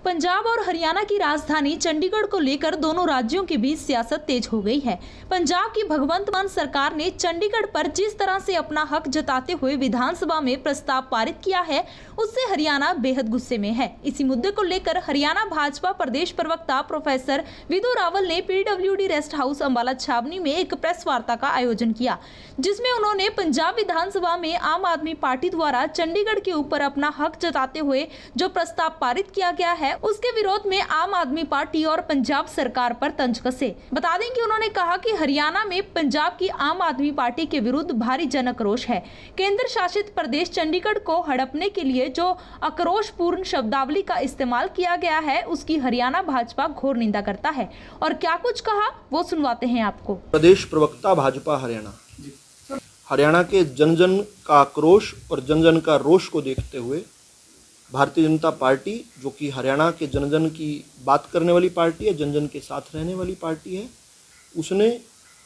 पंजाब और हरियाणा की राजधानी चंडीगढ़ को लेकर दोनों राज्यों के बीच सियासत तेज हो गई है। पंजाब की भगवंत मान सरकार ने चंडीगढ़ पर जिस तरह से अपना हक जताते हुए विधानसभा में प्रस्ताव पारित किया है, उससे हरियाणा बेहद गुस्से में है। इसी मुद्दे को लेकर हरियाणा भाजपा प्रदेश प्रवक्ता प्रोफेसर विधु रावल ने पीडब्ल्यूडी रेस्ट हाउस अंबाला छावनी में एक प्रेस वार्ता का आयोजन किया, जिसमें उन्होंने पंजाब विधानसभा में आम आदमी पार्टी द्वारा चंडीगढ़ के ऊपर अपना हक जताते हुए जो प्रस्ताव पारित किया गया है, उसके विरोध में आम आदमी पार्टी और पंजाब सरकार पर तंज कसे। बता दें कि उन्होंने कहा कि हरियाणा में पंजाब की आम आदमी पार्टी के विरुद्ध भारी जन आक्रोश है। केंद्र शासित प्रदेश चंडीगढ़ को हड़पने के लिए जो आक्रोशपूर्ण शब्दावली का इस्तेमाल किया गया है, उसकी हरियाणा भाजपा घोर निंदा करता है। और क्या कुछ कहा वो सुनवाते हैं आपको। प्रदेश प्रवक्ता भाजपा हरियाणा के जन जन का आक्रोश और जन जन का रोष को देखते हुए भारतीय जनता पार्टी, जो कि हरियाणा के जन जन की बात करने वाली पार्टी है, जन जन के साथ रहने वाली पार्टी है, उसने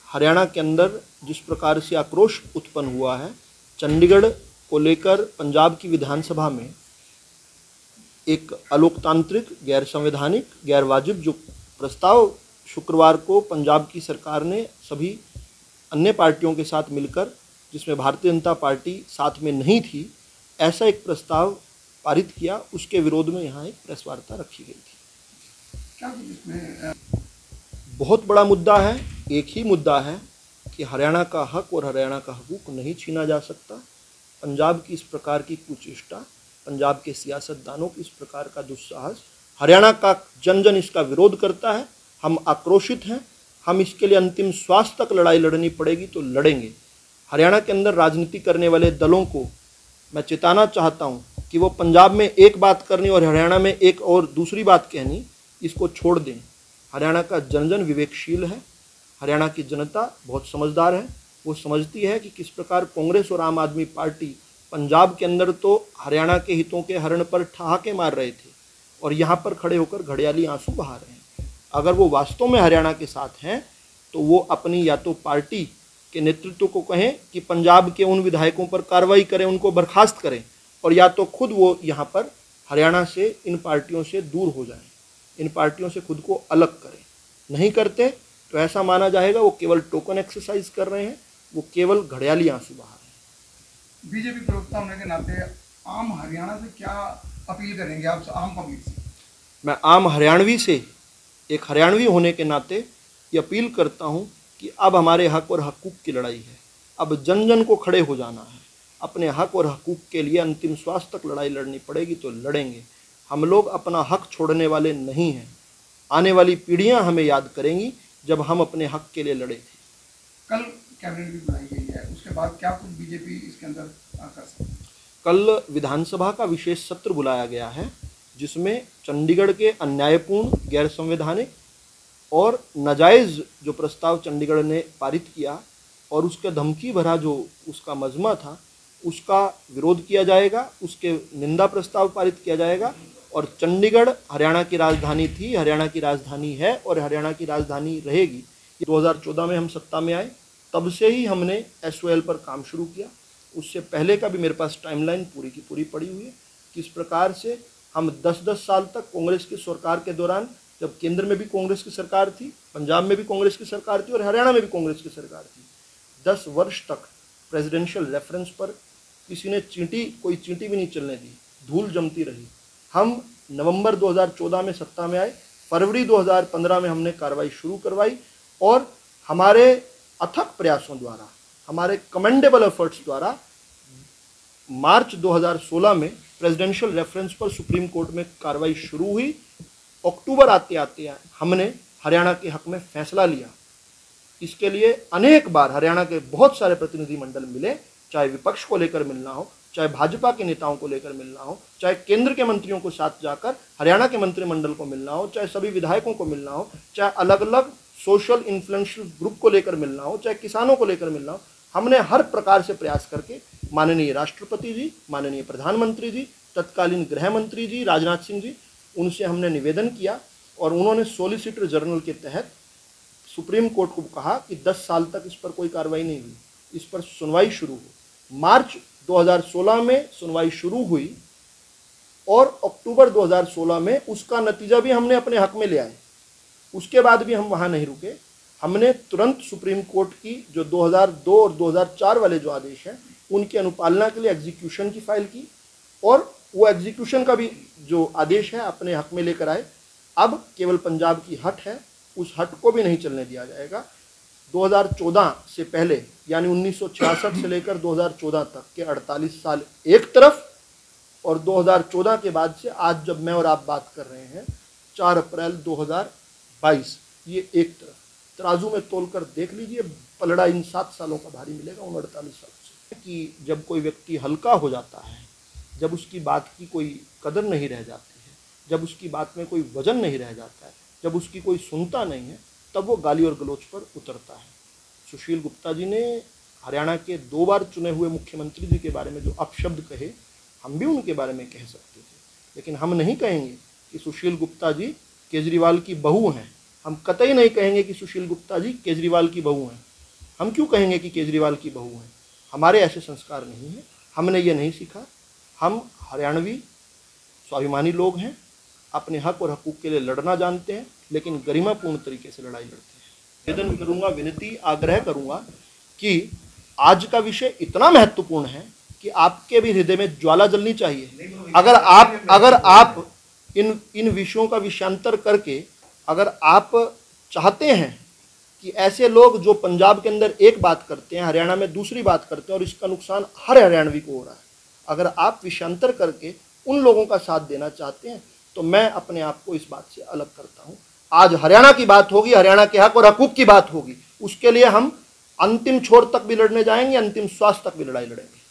हरियाणा के अंदर जिस प्रकार से आक्रोश उत्पन्न हुआ है चंडीगढ़ को लेकर पंजाब की विधानसभा में एक अलोकतांत्रिक, गैर संवैधानिक, गैर वाजिब जो प्रस्ताव शुक्रवार को पंजाब की सरकार ने सभी अन्य पार्टियों के साथ मिलकर, जिसमें भारतीय जनता पार्टी साथ में नहीं थी, ऐसा एक प्रस्ताव पारित किया, उसके विरोध में यहाँ एक प्रेस वार्ता रखी गई थी। क्या इसमें बहुत बड़ा मुद्दा है। एक ही मुद्दा है कि हरियाणा का हक और हरियाणा का हकूक नहीं छीना जा सकता। पंजाब की इस प्रकार की कुचेष्टा, पंजाब के सियासतदानों की इस प्रकार का दुस्साहस, हरियाणा का जन जन इसका विरोध करता है। हम आक्रोशित हैं। हम इसके लिए अंतिम श्वास तक लड़ाई लड़नी पड़ेगी तो लड़ेंगे। हरियाणा के अंदर राजनीति करने वाले दलों को मैं चेताना चाहता हूं कि वो पंजाब में एक बात करनी और हरियाणा में एक और दूसरी बात कहनी, इसको छोड़ दें। हरियाणा का जन जन विवेकशील है। हरियाणा की जनता बहुत समझदार है। वो समझती है कि किस प्रकार कांग्रेस और आम आदमी पार्टी पंजाब के अंदर तो हरियाणा के हितों के हरण पर ठहाके मार रहे थे और यहाँ पर खड़े होकर घड़ियाली आंसू बहा रहे हैं। अगर वो वास्तव में हरियाणा के साथ हैं तो वो अपनी या तो पार्टी के नेतृत्व को कहें कि पंजाब के उन विधायकों पर कार्रवाई करें, उनको बर्खास्त करें, और या तो खुद वो यहाँ पर हरियाणा से इन पार्टियों से दूर हो जाएं, इन पार्टियों से खुद को अलग करें। नहीं करते तो ऐसा माना जाएगा वो केवल टोकन एक्सरसाइज कर रहे हैं, वो केवल घड़ियाली आंसू बहा रहे हैं। बीजेपी प्रवक्ता होने के नाते आम हरियाणा से क्या अपील करेंगे आप आम पब्लिक से? मैं आम हरियाणवी से, एक हरियाणवी होने के नाते ये अपील करता हूँ कि अब हमारे हक और हकूक़ की लड़ाई है। अब जन जन को खड़े हो जाना है। अपने हक और हकूक़ के लिए अंतिम श्वास तक लड़ाई लड़नी पड़ेगी तो लड़ेंगे। हम लोग अपना हक छोड़ने वाले नहीं हैं। आने वाली पीढ़ियां हमें याद करेंगी जब हम अपने हक के लिए लड़े थे। कल कैबिनेट भी बनाई गई है, उसके बाद क्या कुछ बीजेपी इसके अंदर कर सकती है? कल विधानसभा का विशेष सत्र बुलाया गया है, जिसमें चंडीगढ़ के अन्यायपूर्ण, गैर संवैधानिक और नाजायज़ जो प्रस्ताव चंडीगढ़ ने पारित किया और उसका धमकी भरा जो उसका मजमा था, उसका विरोध किया जाएगा, उसके निंदा प्रस्ताव पारित किया जाएगा। और चंडीगढ़ हरियाणा की राजधानी थी, हरियाणा की राजधानी है और हरियाणा की राजधानी रहेगी। 2014 में हम सत्ता में आए, तब से ही हमने SOL पर काम शुरू किया। उससे पहले का भी मेरे पास टाइमलाइन पूरी की पूरी पड़ी हुई है। किस प्रकार से हम 10-10 साल तक कांग्रेस की सरकार के दौरान, जब केंद्र में भी कांग्रेस की सरकार थी, पंजाब में भी कांग्रेस की सरकार थी और हरियाणा में भी कांग्रेस की सरकार थी, 10 वर्ष तक प्रेसिडेंशियल रेफरेंस पर किसी ने कोई चींटी भी नहीं चलने दी, धूल जमती रही। हम नवंबर 2014 में सत्ता में आए, फरवरी 2015 में हमने कार्रवाई शुरू करवाई और हमारे अथक प्रयासों द्वारा, हमारे कमेंडेबल एफर्ट्स द्वारा मार्च 2016 में प्रेसिडेंशियल रेफरेंस पर सुप्रीम कोर्ट में कार्रवाई शुरू हुई। अक्टूबर आते आते हमने हरियाणा के हक में फैसला लिया। इसके लिए अनेक बार हरियाणा के बहुत सारे प्रतिनिधिमंडल मिले, चाहे विपक्ष को लेकर मिलना हो, चाहे भाजपा के नेताओं को लेकर मिलना हो, चाहे केंद्र के मंत्रियों को साथ जाकर हरियाणा के मंत्रिमंडल को मिलना हो, चाहे सभी विधायकों को मिलना हो, चाहे अलग अलग सोशल इन्फ्लुएंशियल ग्रुप को लेकर मिलना हो, चाहे किसानों को लेकर मिलना हो। हमने हर प्रकार से प्रयास करके माननीय राष्ट्रपति जी, माननीय प्रधानमंत्री जी, तत्कालीन गृह मंत्री जी राजनाथ सिंह जी, उनसे हमने निवेदन किया और उन्होंने सॉलिसिटर जनरल के तहत सुप्रीम कोर्ट को कहा कि 10 साल तक इस पर कोई कार्रवाई नहीं हुई, इस पर सुनवाई शुरू हो। मार्च 2016 में सुनवाई शुरू हुई और अक्टूबर 2016 में उसका नतीजा भी हमने अपने हक में ले आए। उसके बाद भी हम वहाँ नहीं रुके, हमने तुरंत सुप्रीम कोर्ट की जो 2002 और 2004 वाले जो आदेश हैं उनकी अनुपालना के लिए एग्जीक्यूशन की फाइल की, और वो एग्जीक्यूशन का भी जो आदेश है अपने हक में लेकर आए। अब केवल पंजाब की हट है, उस हट को भी नहीं चलने दिया जाएगा। 2014 से पहले यानी 1966 से लेकर 2014 तक के 48 साल एक तरफ, और 2014 के बाद से आज जब मैं और आप बात कर रहे हैं 4 अप्रैल 2022 ये एक तरफ। तराजू में तोलकर देख लीजिए, पलड़ा इन 7 सालों का भारी मिलेगा उन 48 सालों से। कि जब कोई व्यक्ति हल्का हो जाता है, जब उसकी बात की कोई कदर नहीं रह जाती है, जब उसकी बात में कोई वजन नहीं रह जाता है, जब उसकी कोई सुनता नहीं है, तब वो गाली और गलौज पर उतरता है। सुशील गुप्ता जी ने हरियाणा के 2 बार चुने हुए मुख्यमंत्री जी के बारे में जो अपशब्द कहे, हम भी उनके बारे में कह सकते थे, लेकिन हम नहीं कहेंगे कि सुशील गुप्ता जी केजरीवाल की बहू हैं। हम कतई नहीं कहेंगे कि सुशील गुप्ता जी केजरीवाल की बहू हैं। हम क्यों कहेंगे कि केजरीवाल की बहू हैं? हमारे ऐसे संस्कार नहीं हैं, हमने ये नहीं सीखा। हम हरियाणवी स्वाभिमानी लोग हैं, अपने हक और हकूक़ के लिए लड़ना जानते हैं, लेकिन गरिमापूर्ण तरीके से लड़ाई लड़ते हैं। निवेदन करूँगा, विनती आग्रह करूँगा कि आज का विषय इतना महत्वपूर्ण है कि आपके भी हृदय में ज्वाला जलनी चाहिए। अगर आप इन विषयों का विषयांतर करके अगर आप चाहते हैं कि ऐसे लोग जो पंजाब के अंदर एक बात करते हैं, हरियाणा में दूसरी बात करते हैं और इसका नुकसान हर हरियाणवी को हो रहा है, अगर आप विषयांतर करके उन लोगों का साथ देना चाहते हैं तो मैं अपने आप को इस बात से अलग करता हूं। आज हरियाणा की बात होगी, हरियाणा के हक और हकूक़ की बात होगी, उसके लिए हम अंतिम छोर तक भी लड़ने जाएंगे, अंतिम श्वास तक भी लड़ाई लड़ेंगे।